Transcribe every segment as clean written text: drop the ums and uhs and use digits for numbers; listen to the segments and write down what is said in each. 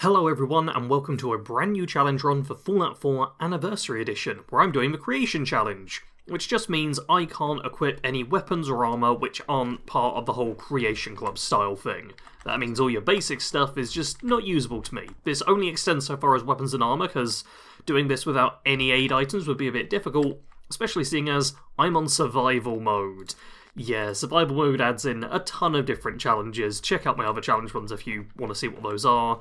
Hello everyone and welcome to a brand new challenge run for Fallout 4 Anniversary Edition, where I'm doing the Creation Challenge, which just means I can't equip any weapons or armour which aren't part of the whole Creation Club style thing. That means all your basic stuff is just not usable to me. This only extends so far as weapons and armour, because doing this without any aid items would be a bit difficult, especially seeing as I'm on survival mode. Yeah, survival mode adds in a ton of different challenges. Check out my other challenge ones if you want to see what those are.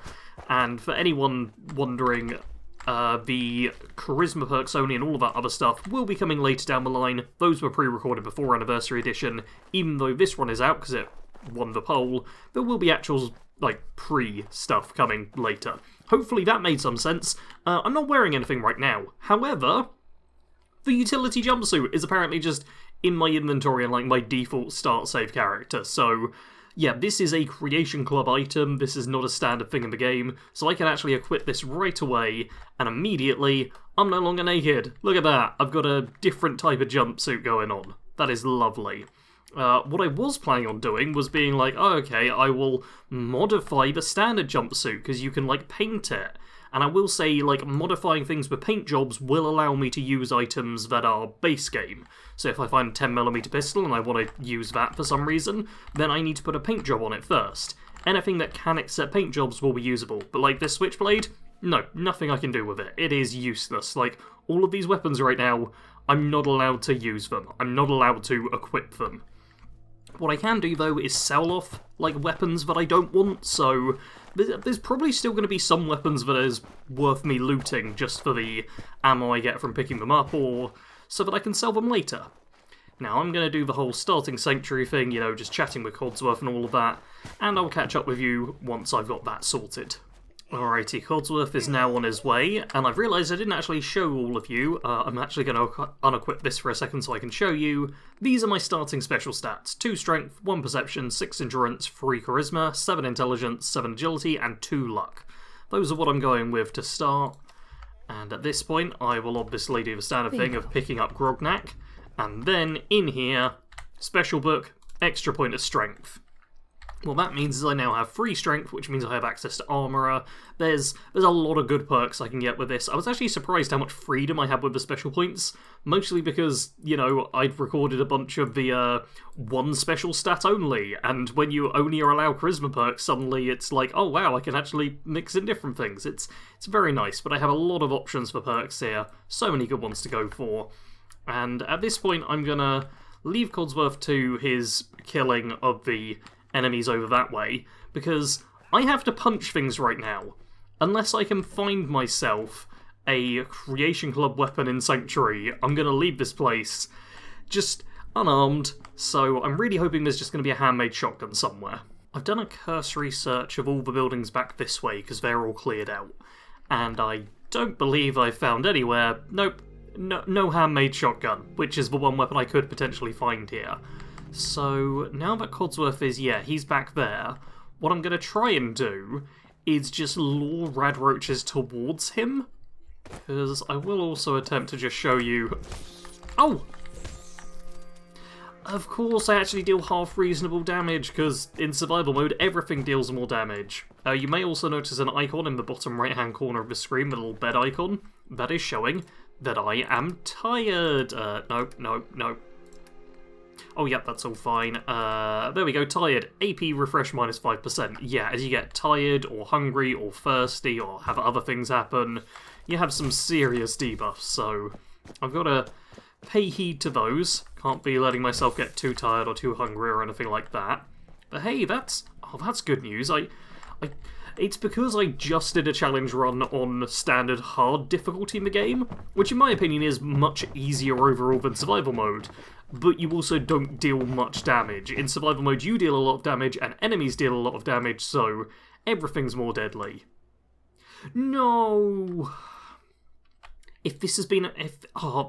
And for anyone wondering, the charisma perks only and all of that other stuff will be coming later down the line. Those were pre-recorded before Anniversary Edition. Even though this one is out because it won the poll, there will be actual, pre-stuff coming later. Hopefully that made some sense. I'm not wearing anything right now. However, the utility jumpsuit is apparently just in my inventory and my default start save character, so yeah, this is a Creation Club item, this is not a standard thing in the game, so I can actually equip this right away, and immediately, I'm no longer naked. Look at that, I've got a different type of jumpsuit going on. That is lovely. What I was planning on doing was being like, oh, okay, I will modify the standard jumpsuit, because you can, paint it. And I will say, modifying things with paint jobs will allow me to use items that are base game. So if I find a 10mm pistol and I want to use that for some reason, then I need to put a paint job on it first. Anything that can accept paint jobs will be usable, but this switchblade? No, nothing I can do with it. It is useless. All of these weapons right now, I'm not allowed to use them. I'm not allowed to equip them. What I can do, though, is sell off, weapons that I don't want, so there's probably still going to be some weapons that is worth me looting just for the ammo I get from picking them up, or so that I can sell them later. Now, I'm going to do the whole starting Sanctuary thing, just chatting with Codsworth and all of that, and I'll catch up with you once I've got that sorted. Alrighty, Codsworth is now on his way, and I've realised I didn't actually show all of you. I'm actually going to unequip this for a second so I can show you. These are my starting special stats. 2 Strength, 1 Perception, 6 Endurance, 3 Charisma, 7 Intelligence, 7 Agility, and 2 Luck. Those are what I'm going with to start. And at this point, I will obviously do the standard thing of picking up Grognak. And then, in here, Special Book, extra point of Strength. What that means is I now have 3 strength, which means I have access to armourer. There's a lot of good perks I can get with this. I was actually surprised how much freedom I had with the special points, mostly because, I'd recorded a bunch of the one special stat only, and when you only are allowed charisma perks, suddenly it's oh wow, I can actually mix in different things. It's very nice, but I have a lot of options for perks here, so many good ones to go for. And at this point, I'm gonna leave Codsworth to his killing of the enemies over that way, because I have to punch things right now. Unless I can find myself a Creation Club weapon in Sanctuary, I'm going to leave this place just unarmed, so I'm really hoping there's just going to be a handmade shotgun somewhere. I've done a cursory search of all the buildings back this way, because they're all cleared out, and I don't believe I've found anywhere, nope, no handmade shotgun, which is the one weapon I could potentially find here. So, now that Codsworth is, he's back there, what I'm going to try and do is just lure radroaches towards him, because I will also attempt to just show you... Oh! Of course I actually deal half reasonable damage, because in survival mode everything deals more damage. You may also notice an icon in the bottom right hand corner of the screen, the little bed icon, that is showing that I am tired. No. Oh, yep, that's all fine. There we go, tired. AP refresh minus 5%. Yeah, as you get tired, or hungry, or thirsty, or have other things happen, you have some serious debuffs, so I've got to pay heed to those. Can't be letting myself get too tired or too hungry or anything like that. But hey, that's good news. It's because I just did a challenge run on standard hard difficulty in the game, which in my opinion is much easier overall than survival mode, but you also don't deal much damage. In survival mode you deal a lot of damage and enemies deal a lot of damage, so everything's more deadly. No! If this has been...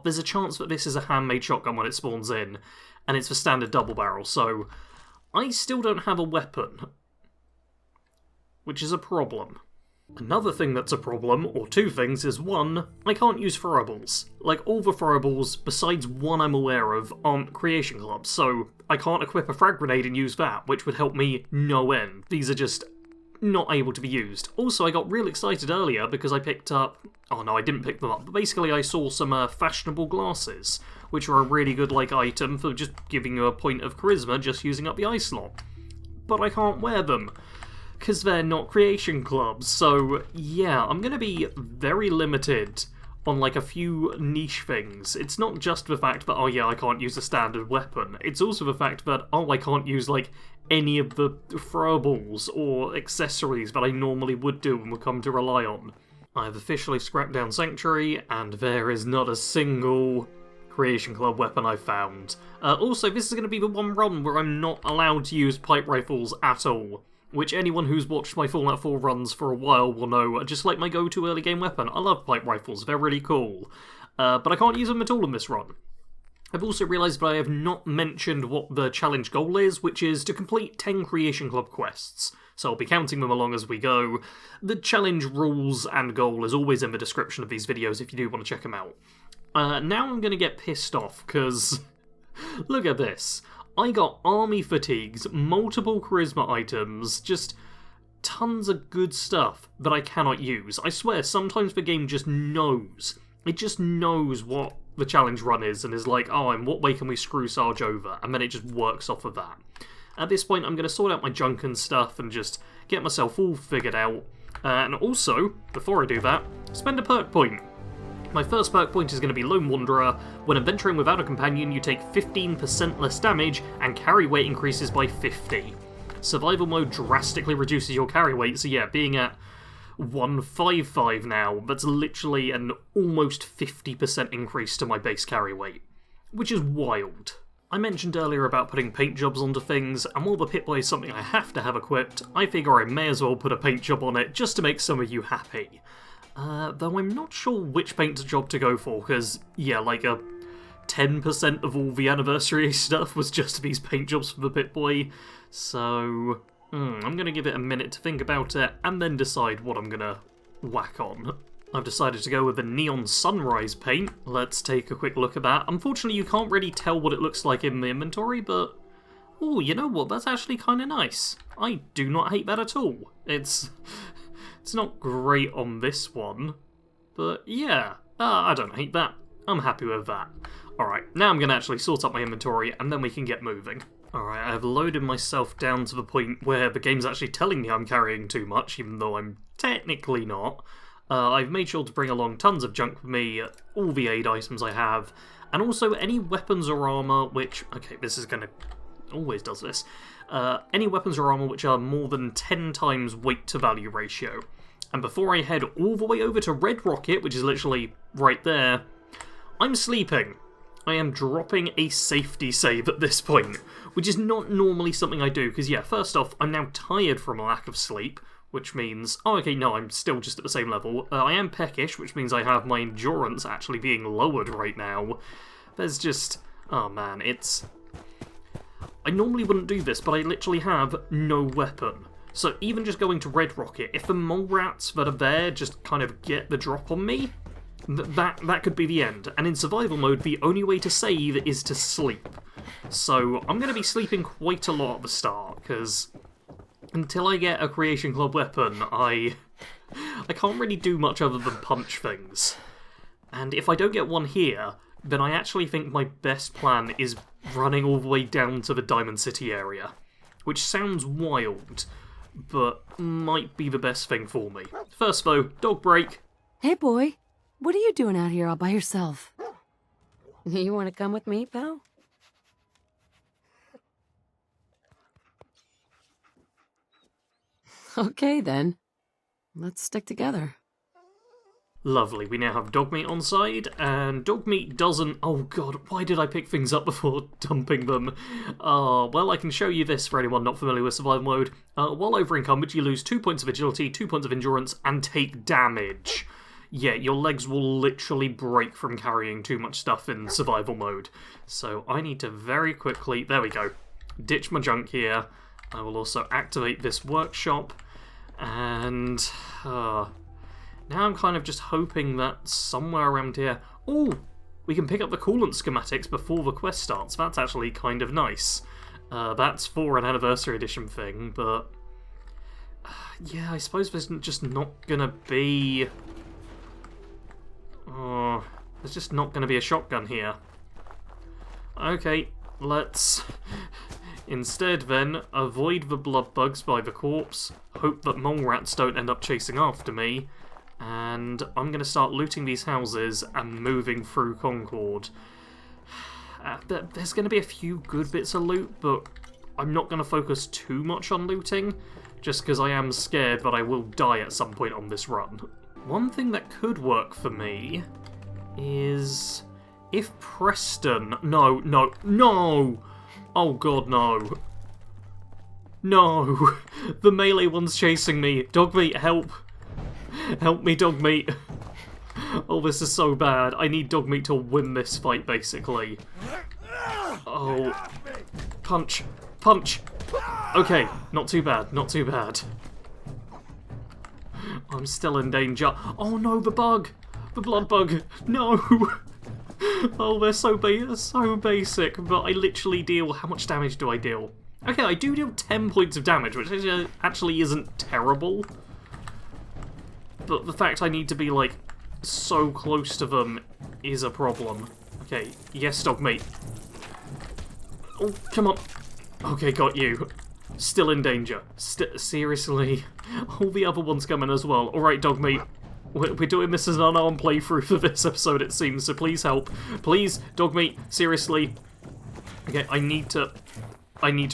there's a chance that this is a handmade shotgun when it spawns in, and it's the standard double barrel, so I still don't have a weapon, which is a problem. Another thing that's a problem, or two things, is one, I can't use throwables. All the throwables, besides one I'm aware of, aren't Creation Clubs, so I can't equip a frag grenade and use that, which would help me no end. These are just not able to be used. Also, I got real excited earlier because I picked up... Oh no, I didn't pick them up, but basically I saw some fashionable glasses, which are a really good item for just giving you a point of charisma just using up the eye slot. But I can't wear them, because they're not creation clubs, so yeah, I'm going to be very limited on a few niche things. It's not just the fact that, oh yeah, I can't use a standard weapon, it's also the fact that, oh, I can't use any of the throwables or accessories that I normally would do and would come to rely on. I've officially scrapped down Sanctuary, and there is not a single Creation Club weapon I've found. Also, this is going to be the one run where I'm not allowed to use pipe rifles at all, which anyone who's watched my Fallout 4 runs for a while will know are just my go-to early game weapon. I love pipe rifles, they're really cool. But I can't use them at all in this run. I've also realised that I have not mentioned what the challenge goal is, which is to complete 10 Creation Club quests. So I'll be counting them along as we go. The challenge rules and goal is always in the description of these videos if you do want to check them out. Now I'm going to get pissed off, because look at this. I got army fatigues, multiple charisma items, just tons of good stuff that I cannot use. I swear, sometimes the game just knows. It just knows what the challenge run is and is like, oh, in what way can we screw Sarge over? And then it just works off of that. At this point, I'm going to sort out my junk and stuff and just get myself all figured out. And also, before I do that, spend a perk point. My first perk point is going to be Lone Wanderer. When adventuring without a companion, you take 15% less damage, and carry weight increases by 50. Survival mode drastically reduces your carry weight, so yeah, being at 155 now, that's literally an almost 50% increase to my base carry weight, which is wild. I mentioned earlier about putting paint jobs onto things, and while the Pip-Boy is something I have to have equipped, I figure I may as well put a paint job on it just to make some of you happy. Though I'm not sure which paint job to go for, because, yeah, 10% of all the anniversary stuff was just these paint jobs for the Pip-Boy, so I'm going to give it a minute to think about it, and then decide what I'm going to whack on. I've decided to go with the Neon Sunrise paint. Let's take a quick look at that. Unfortunately, you can't really tell what it looks like in the inventory, but... oh, you know what? That's actually kind of nice. I do not hate that at all. It's not great on this one, but yeah, I don't hate that. I'm happy with that. Alright, now I'm going to actually sort out my inventory, and then we can get moving. Alright, I've loaded myself down to the point where the game's actually telling me I'm carrying too much, even though I'm technically not. I've made sure to bring along tons of junk with me, all the aid items I have, and also any weapons or armour which... okay, this is going to... always does this. Any weapons or armour which are more than 10 times weight to value ratio. And before I head all the way over to Red Rocket, which is literally right there, I'm sleeping. I am dropping a safety save at this point, which is not normally something I do, because yeah, first off, I'm now tired from a lack of sleep, which means, oh okay, no, I'm still just at the same level. I am peckish, which means I have my endurance actually being lowered right now. There's just, oh man, it's... I normally wouldn't do this, but I literally have no weapon. So even just going to Red Rocket, if the mole rats that are there just kind of get the drop on me, that could be the end. And in survival mode, the only way to save is to sleep. So I'm going to be sleeping quite a lot at the start, because until I get a Creation Club weapon, I can't really do much other than punch things. And if I don't get one here, then I actually think my best plan is running all the way down to the Diamond City area. Which sounds wild, but might be the best thing for me. First though, dog break. Hey boy, what are you doing out here all by yourself? You want to come with me, pal? Okay then, let's stick together. Lovely, we now have dog meat on side, and dog meat doesn't... oh god, why did I pick things up before dumping them? Well, I can show you this for anyone not familiar with survival mode. While over encumbered, you lose 2 points of agility, 2 points of endurance, and take damage. Yeah, your legs will literally break from carrying too much stuff in survival mode. So I need to very quickly... there we go. Ditch my junk here. I will also activate this workshop, and... now I'm kind of just hoping that somewhere around here... oh! We can pick up the coolant schematics before the quest starts. That's actually kind of nice. That's for an Anniversary Edition thing, but... Yeah, I suppose there's just not gonna be... Oh, there's just not gonna be a shotgun here. Okay, let's instead then avoid the blood bugs by the corpse, hope that mole rats don't end up chasing after me, and I'm gonna start looting these houses and moving through Concord. There's gonna be a few good bits of loot, but I'm not gonna focus too much on looting, just because I am scared that I will die at some point on this run. One thing that could work for me is if Preston... No! Oh god, no. No! The melee one's chasing me. Dogmeat, help! Help me, Dogmeat. Oh, this is so bad. I need Dogmeat to win this fight, basically. Oh. Punch. Punch! Okay, not too bad, not too bad. I'm still in danger. Oh no, the bug! The blood bug! No! Oh, they're so basic, but I literally deal... How much damage do I deal? Okay, I do deal 10 points of damage, which actually isn't terrible. But the fact I need to be, like, so close to them is a problem. Okay, yes, Dogmeat. Oh, come on. Okay, got you. Still in danger. Seriously? All the other ones coming as well. Alright, Dogmeat. We're doing this as an unarmed playthrough for this episode, it seems, so please help. Please, Dogmeat, seriously. Okay, I need to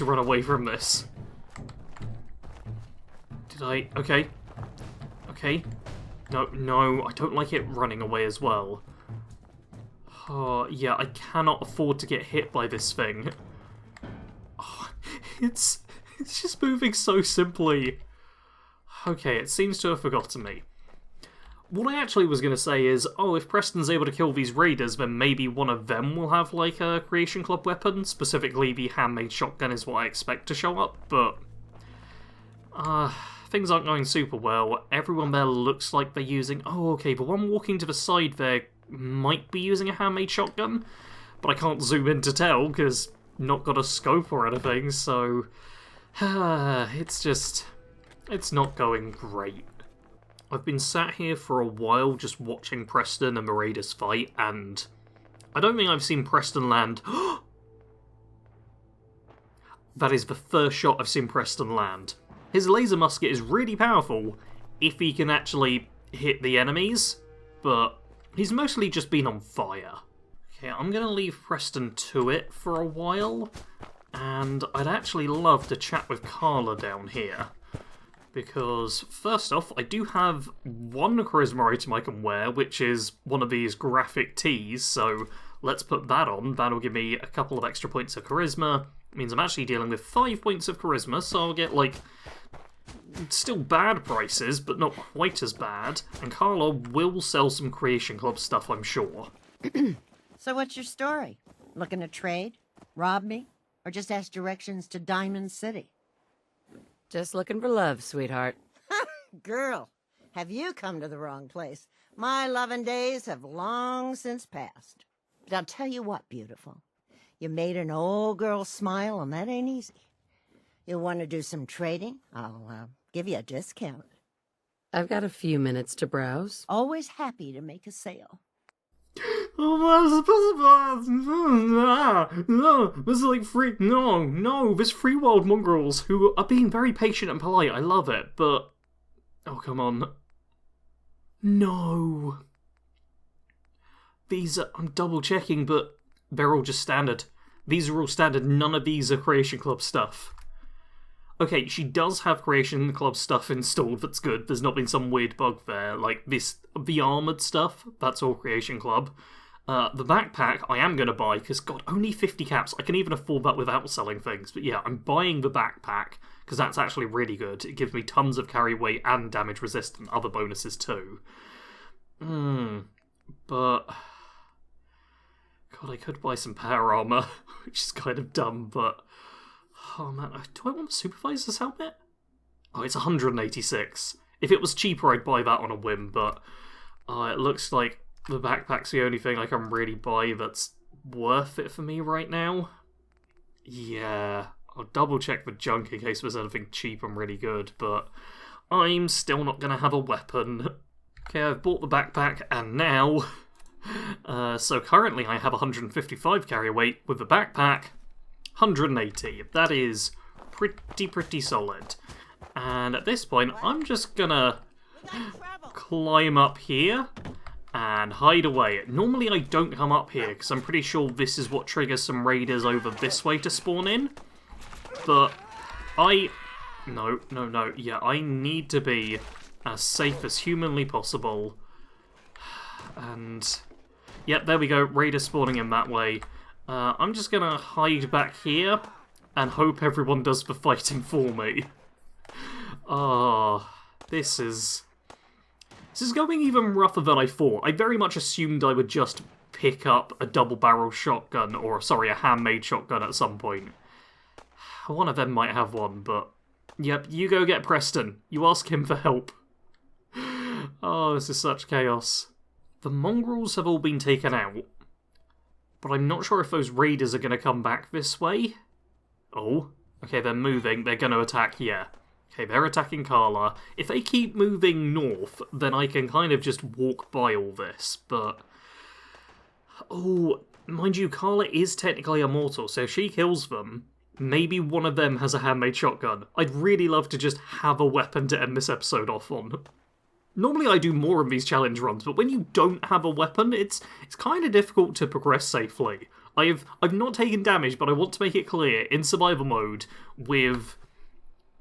run away from this. Did I? Okay. Okay. No, I don't like it running away as well. Oh, yeah, I cannot afford to get hit by this thing. Oh, it's just moving so simply. Okay, it seems to have forgotten me. What I actually was going to say is, oh, if Preston's able to kill these raiders, then maybe one of them will have, like, a Creation Club weapon. Specifically, the handmade shotgun is what I expect to show up, but... things aren't going super well. Everyone there looks like they're using... Oh, okay, the one walking to the side there might be using a handmade shotgun, but I can't zoom in to tell, because not got a scope or anything, so... it's not going great. I've been sat here for a while just watching Preston and the Raiders fight, and I don't think I've seen Preston land... That is the first shot I've seen Preston land. His laser musket is really powerful if he can actually hit the enemies, but he's mostly just been on fire. Okay, I'm going to leave Preston to it for a while, and I'd actually love to chat with Carla down here. Because, first off, I do have one charisma item I can wear, which is one of these graphic tees, so let's put that on. That'll give me a couple of extra points of charisma. It means I'm actually dealing with 5 points of charisma, so I'll get, like, still bad prices, but not quite as bad. And Carla will sell some Creation Club stuff, I'm sure. So what's your story? Looking to trade? Rob me? Or just ask directions to Diamond City? Just looking for love, sweetheart. Girl, have you come to the wrong place? My loving days have long since passed. But I'll tell you what, beautiful. You made an old girl smile, and that ain't easy. You want to do some trading? I'll give you a discount. I've got a few minutes to browse. Always happy to make a sale. No, this is like free. No, there's free wild mongrels who are being very patient and polite. I love it, but oh, come on. No. These are, I'm double checking, but they're all just standard. These are all standard. None of these are Creation Club stuff. Okay, she does have Creation Club stuff installed, that's good. There's not been some weird bug there. Like, the armoured stuff, that's all Creation Club. The backpack, I am going to buy, because, God, only 50 caps. I can even afford that without selling things. But yeah, I'm buying the backpack, because that's actually really good. It gives me tons of carry weight and damage resist and other bonuses too. But... God, I could buy some power armour, which is kind of dumb, but... Oh man, do I want a supervisor's helmet? Oh, it's 186. If it was cheaper, I'd buy that on a whim, but it looks like the backpack's the only thing I can really buy that's worth it for me right now. Yeah, I'll double check the junk in case there's anything cheap and really good, but I'm still not going to have a weapon. Okay, I've bought the backpack, and now... so currently I have 155 carry weight with the backpack, 180. That is pretty solid. And at this point, I'm just gonna climb up here and hide away. Normally I don't come up here, because I'm pretty sure this is what triggers some raiders over this way to spawn in. But No, yeah, I need to be as safe as humanly possible. And... yep, there we go, raiders spawning in that way. I'm just gonna hide back here and hope everyone does the fighting for me. This is going even rougher than I thought. I very much assumed I would just pick up a double-barrel shotgun, or sorry, a handmade shotgun at some point. One of them might have one, but... yep, you go get Preston. You ask him for help. Oh, this is such chaos. The mongrels have all been taken out, but I'm not sure if those raiders are going to come back this way. Oh, okay, they're moving. They're going to attack, yeah. Okay, they're attacking Carla. If they keep moving north, then I can kind of just walk by all this, but... oh, mind you, Carla is technically immortal, so if she kills them, maybe one of them has a handmade shotgun. I'd really love to just have a weapon to end this episode off on. Normally I do more of these challenge runs, but when you don't have a weapon, it's kind of difficult to progress safely. I've not taken damage, but I want to make it clear, in survival mode, with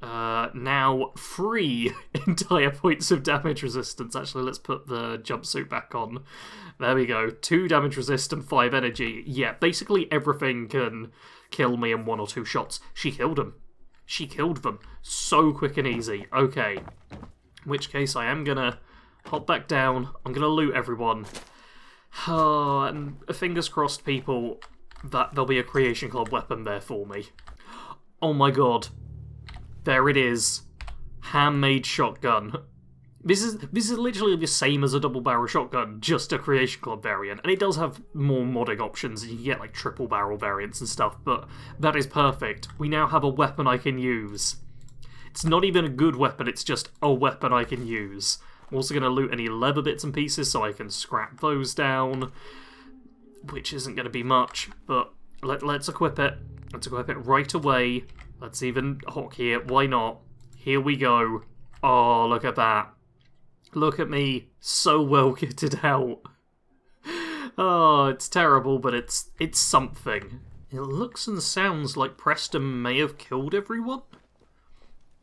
now 3 entire points of damage resistance. Actually, let's put the jumpsuit back on. There we go. 2 damage resist and 5 energy. Yeah, basically everything can kill me in 1 or 2 shots. She killed them. She killed them. So quick and easy. Okay. In which case I am gonna hop back down. I'm gonna loot everyone. And fingers crossed, people, that there'll be a Creation Club weapon there for me. Oh my god. There it is. Handmade shotgun. This is literally the same as a double barrel shotgun, just a Creation Club variant. And it does have more modding options. You can get like triple barrel variants and stuff, but that is perfect. We now have a weapon I can use. It's not even a good weapon, it's just a weapon I can use. I'm also going to loot any leather bits and pieces so I can scrap those down, which isn't going to be much, but let's equip it. Let's equip it right away. Let's even hotkey it, why not? Here we go. Oh, look at that. Look at me, so well kitted out. Oh, it's terrible, but it's something. It looks and sounds like Preston may have killed everyone.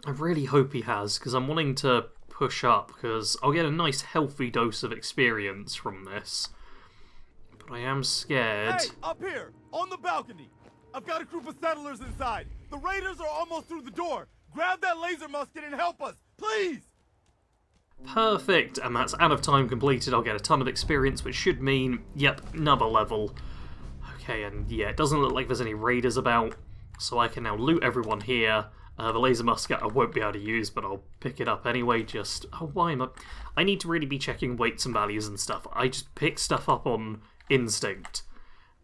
I really hope he has, because I'm wanting to push up, because I'll get a nice healthy dose of experience from this. But I am scared. Hey, up here, on the balcony. I've got a group of settlers inside. The raiders are almost through the door. Grab that laser musket and help us, please! Perfect, and that's out of time completed. I'll get a ton of experience, which should mean, yep, another level. Okay, and yeah, it doesn't look like there's any raiders about, so I can now loot everyone here. The laser musket I won't be able to use, but I'll pick it up anyway, just... oh, why am I need to really be checking weights and values and stuff. I just pick stuff up on instinct.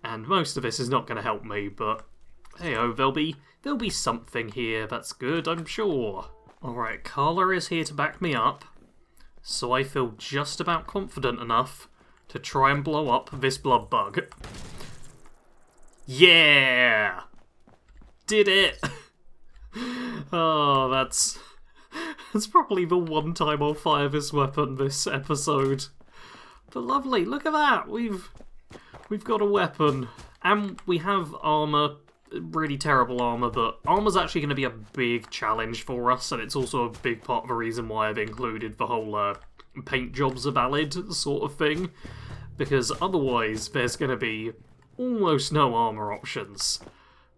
And most of this is not going to help me, but... hey-oh, there'll be something here that's good, I'm sure. Alright, Carla is here to back me up, so I feel just about confident enough to try and blow up this blood bug. Yeah! Did it! Oh, that's probably the one time I'll fire this weapon this episode. But lovely, look at that! We've got a weapon. And we have armour, really terrible armour, but armour's actually going to be a big challenge for us, and it's also a big part of the reason why I've included the whole paint jobs are valid sort of thing. Because otherwise there's going to be almost no armour options.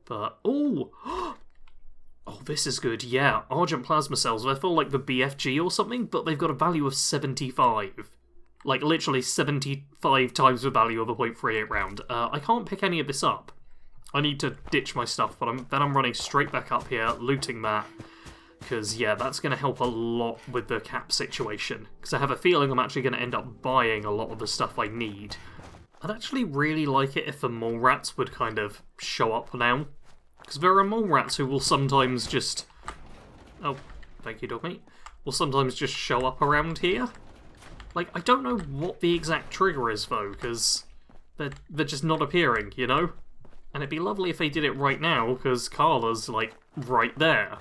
But, ooh! Oh, this is good, yeah. Argent plasma cells, they're for like the BFG or something, but they've got a value of 75. Like, literally 75 times the value of a .38 round. I can't pick any of this up. I need to ditch my stuff, but I'm running straight back up here, looting that. Because, yeah, that's going to help a lot with the cap situation. Because I have a feeling I'm actually going to end up buying a lot of the stuff I need. I'd actually really like it if the mole rats would kind of show up now. Because there are mole rats who will sometimes just... oh, thank you, dog mate. will sometimes just show up around here. Like, I don't know what the exact trigger is, though, because they're just not appearing, you know? And it'd be lovely if they did it right now, because Carla's, like, right there.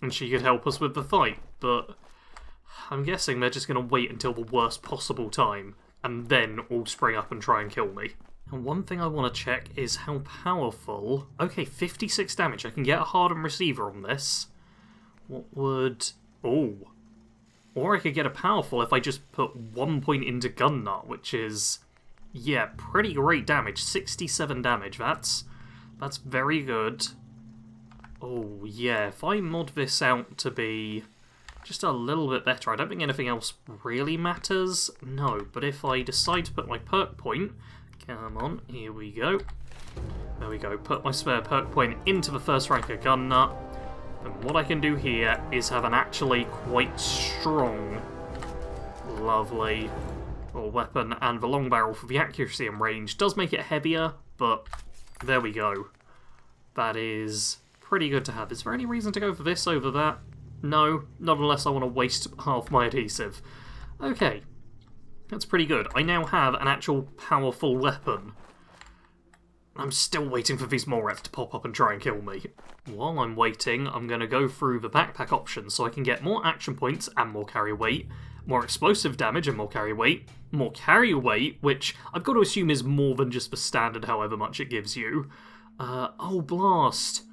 And she could help us with the fight, but I'm guessing they're just going to wait until the worst possible time, and then all spring up and try and kill me. And one thing I want to check is how powerful... Okay, 56 damage. I can get a hardened receiver on this. What would... Oh. Or I could get a powerful if I just put 1 point into gun nut, which is... Yeah, pretty great damage. 67 damage. That's very good. Oh, yeah. If I mod this out to be just a little bit better, I don't think anything else really matters. No, but if I decide to put my perk point... Come on, here we go. There we go. Put my spare perk point into the first rank of gun nut. And what I can do here is have an actually quite strong, lovely little weapon. And the long barrel for the accuracy and range does make it heavier, but there we go. That is pretty good to have. Is there any reason to go for this over that? No, not unless I want to waste half my adhesive. Okay. That's pretty good. I now have an actual powerful weapon. I'm still waiting for these mole rats to pop up and try and kill me. While I'm waiting, I'm going to go through the backpack options so I can get more action points and more carry weight, more explosive damage and more carry weight, which I've got to assume is more than just the standard however much it gives you. Oh, blast.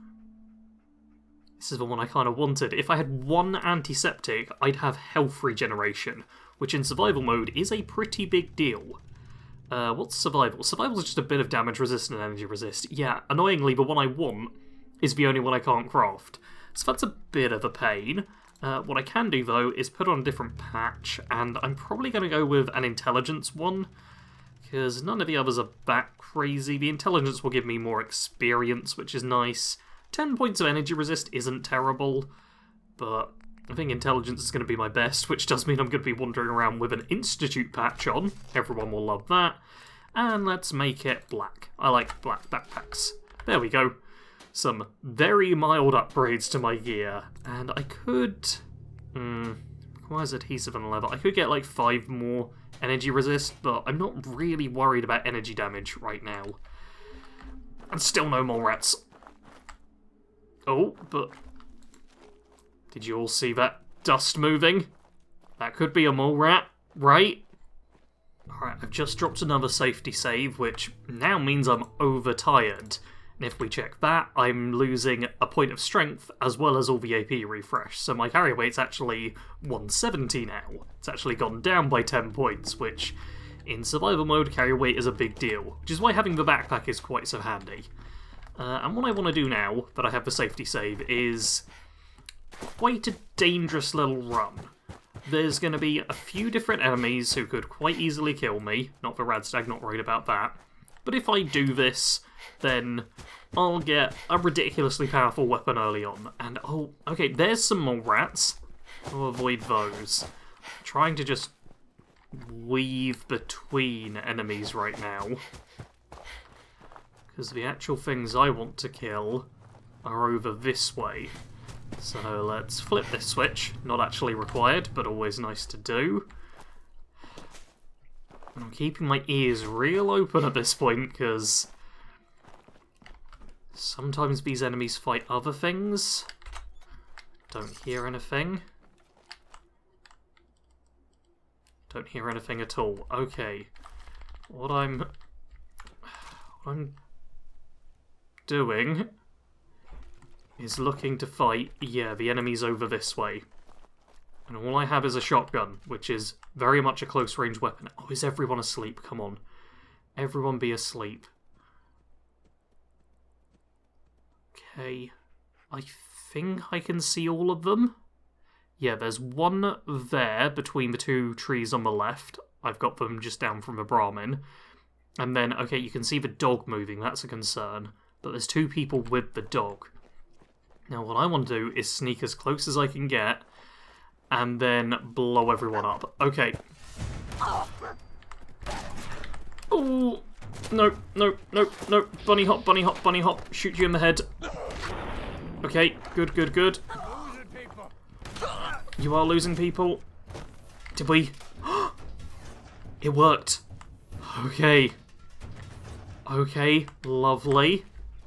This is the one I kind of wanted. If I had one antiseptic, I'd have health regeneration, which in survival mode is a pretty big deal. What's survival? Survival is just a bit of damage resist and energy resist. Yeah, annoyingly, the one I want is the only one I can't craft. So that's a bit of a pain. What I can do, though, is put on a different patch, and I'm probably going to go with an intelligence one, because none of the others are that crazy. The intelligence will give me more experience, which is nice. 10 points of energy resist isn't terrible, but I think intelligence is going to be my best, which does mean I'm going to be wandering around with an Institute patch on. Everyone will love that. And let's make it black. I like black backpacks. There we go. Some very mild upgrades to my gear. And I could... requires adhesive and leather. I could get like 5 more energy resist, but I'm not really worried about energy damage right now. And still no more rats. Oh, but... Did you all see that dust moving? That could be a mole rat, right? Alright, I've just dropped another safety save, which now means I'm overtired. And if we check that, I'm losing a point of strength as well as all the AP refresh. So my carry weight's actually 170 now. It's actually gone down by 10 points, which in survival mode, carry weight is a big deal. Which is why having the backpack is quite so handy. And what I want to do now, that I have the safety save, is quite a dangerous little run. There's going to be a few different enemies who could quite easily kill me. Not the Radstag, not worried about that. But if I do this, then I'll get a ridiculously powerful weapon early on. And, oh, okay, there's some more rats. I'll avoid those. I'm trying to just weave between enemies right now. Because the actual things I want to kill are over this way. So let's flip this switch. Not actually required, but always nice to do. And I'm keeping my ears real open at this point, because sometimes these enemies fight other things. Don't hear anything. Don't hear anything at all. Okay. What I'm doing is looking to fight, yeah, the enemies over this way. And all I have is a shotgun, which is very much a close-range weapon. Oh, is everyone asleep? Come on. Everyone be asleep. Okay. I think I can see all of them. Yeah, there's one there between the 2 trees on the left. I've got them just down from the Brahmin. And then, okay, you can see the dog moving. That's a concern. But there's 2 people with the dog. Now, what I want to do is sneak as close as I can get, and then blow everyone up. Okay. Oh, no, no, no, no. Bunny hop, bunny hop, bunny hop. Shoot you in the head. Okay, good, good, good. You are losing people. Did we? It worked. Okay. Okay, lovely.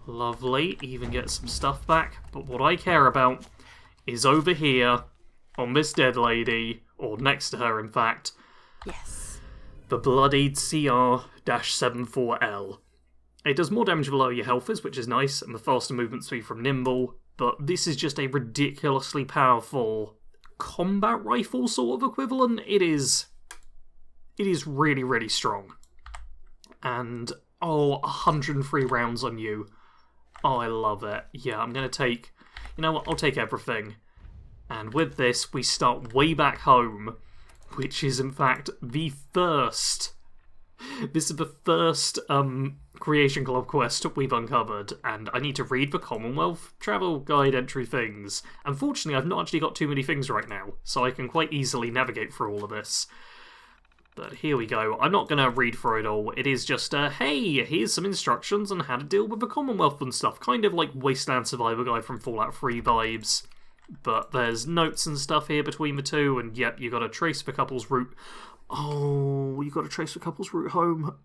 Lovely. Even get some stuff back. But what I care about is over here on this dead lady, or next to her in fact. Yes. The bloodied CR-74L. It does more damage below your health is, which is nice, and the faster movement speed from Nimble, but this is just a ridiculously powerful combat rifle sort of equivalent. It is really, really strong. And, 103 rounds on you. Oh, I love it. Yeah, I'm going to take... You know what? I'll take everything. And with this, we start way back home, which is, in fact, the first... This is the first Creation Club quest we've uncovered, and I need to read the Commonwealth Travel Guide entry things. Unfortunately, I've not actually got too many things right now, so I can quite easily navigate through all of this. But here we go. I'm not going to read through it all. It is just, hey, here's some instructions on how to deal with the Commonwealth and stuff. Kind of like Wasteland Survivor Guide from Fallout 3 vibes. But there's notes and stuff here between the two, and yep, you got to trace the couple's route. Oh, you got to trace the couple's route home.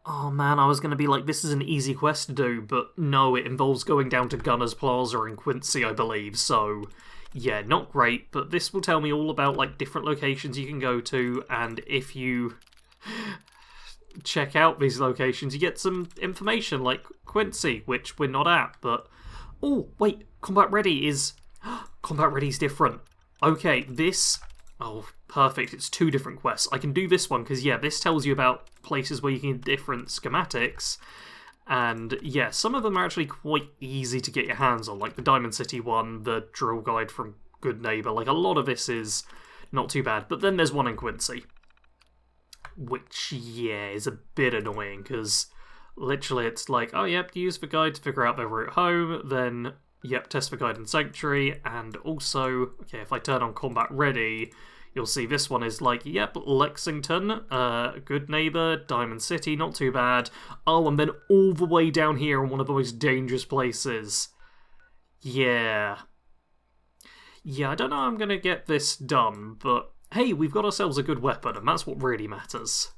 Oh man, I was going to be like, this is an easy quest to do, but no, it involves going down to Gunner's Plaza in Quincy, I believe, so... Yeah, not great, but this will tell me all about, like, different locations you can go to, and if you check out these locations, you get some information, like Quincy, which we're not at, but... Oh, wait, Combat Ready is... Combat Ready's different. Okay, this... Oh, perfect, it's 2 different quests. I can do this one, because, yeah, this tells you about places where you can get different schematics, and, yeah, some of them are actually quite easy to get your hands on, like the Diamond City one, the Drill Guide from Good Neighbour, like, a lot of this is not too bad. But then there's one in Quincy, which, yeah, is a bit annoying, because literally it's like, oh, yep, use the guide to figure out their route home, then, yep, test the guide in Sanctuary, and also, okay, if I turn on Combat Ready... You'll see this one is like, yep, Lexington, Good Neighbour, Diamond City, not too bad. Oh, and then all the way down here in one of the most dangerous places. Yeah. Yeah, I don't know how I'm going to get this done, but hey, we've got ourselves a good weapon, and that's what really matters.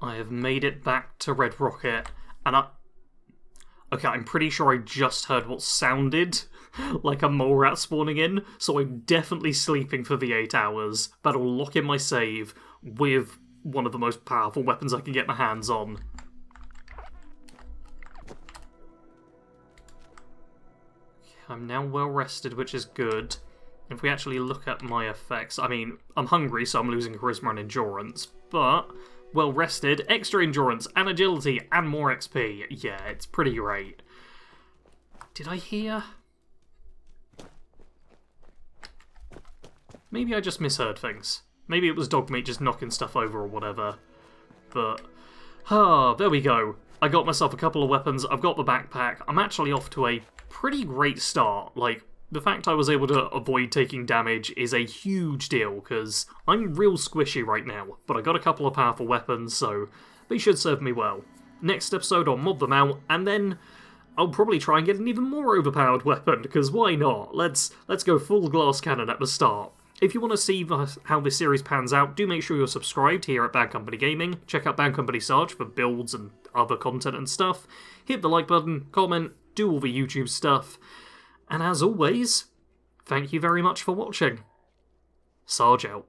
I have made it back to Red Rocket, and okay, I'm pretty sure I just heard what sounded like a mole rat spawning in, so I'm definitely sleeping for the 8 hours. That'll lock in my save with one of the most powerful weapons I can get my hands on. I'm now well rested, which is good. If we actually look at my effects, I mean, I'm hungry, so I'm losing charisma and endurance, but well rested, extra endurance and agility and more XP. Yeah, it's pretty great. Did I hear? Maybe I just misheard things. Maybe it was Dogmeat just knocking stuff over or whatever. But, there we go. I got myself a couple of weapons, I've got the backpack, I'm actually off to a pretty great start. Like, the fact I was able to avoid taking damage is a huge deal, because I'm real squishy right now, but I got a couple of powerful weapons, so they should serve me well. Next episode I'll mod them out, and then I'll probably try and get an even more overpowered weapon, because why not? Let's go full glass cannon at the start. If you want to see how this series pans out, do make sure you're subscribed here at Bad Company Gaming. Check out Bad Company Sarge for builds and other content and stuff. Hit the like button, comment, do all the YouTube stuff. And as always, thank you very much for watching. Sarge out.